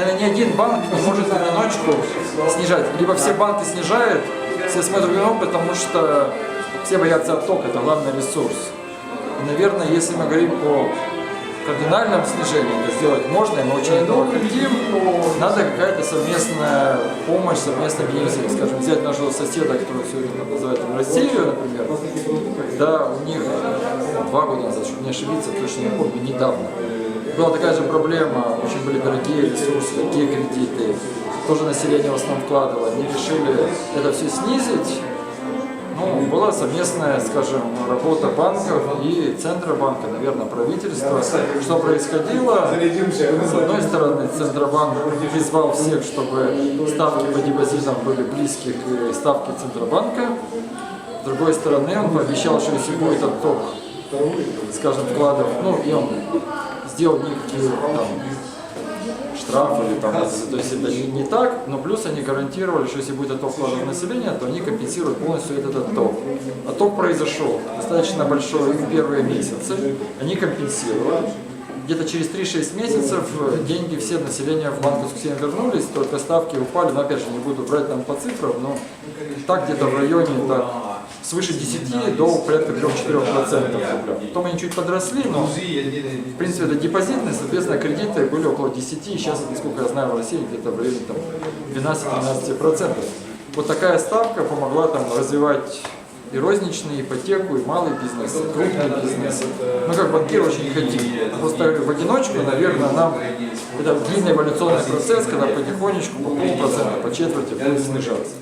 наверное, ни один банк не может в одиночку снижать. Либо все банки снижают, все смотрят вино, потому что все боятся оттока, это главный ресурс. И, наверное, если мы говорим о кардинальном снижении, это сделать можно, и мы очень этого хотим, надо какая-то совместная помощь, совместное объединение. Скажем, взять нашего соседа, которого сегодня называют Россию, например, да, у них 2 года назад, чтобы не ошибиться, точно не помню, недавно, была такая же проблема, очень были дорогие ресурсы, такие кредиты, тоже население в основном вкладывало, они решили это все снизить. Ну, была совместная, скажем, работа банков и Центробанка, наверное, правительства. Что происходило? С одной стороны, Центробанк призвал всех, чтобы ставки по депозитам были близки к ставке Центробанка. С другой стороны, он пообещал, что если будет отток, скажем, вкладов, ну, и он сделал некие там штрафы или там, то есть это не так, но плюс они гарантировали, что если будет отток вкладов населения, то они компенсируют полностью этот отток. Отток произошел достаточно большой в первые месяцы, они компенсируют. Где-то через 3-6 месяцев деньги все населения в банковскую систему вернулись, только ставки упали, но опять же не буду брать там по цифрам, но так где-то в районе так, свыше 10 до порядка 3-4%. Потом они чуть подросли, но в принципе это депозитные, соответственно кредиты были около 10, и сейчас, насколько я знаю, в России где-то в районе 12-13%. Вот такая ставка помогла там развивать и розничную ипотеку, и малый бизнес, и крупный бизнес. Мы как банкиры очень хотим. Просто в одиночку, наверное, нам это длинный эволюционный процесс, когда потихонечку по полпроцента, по четверти будет снижаться.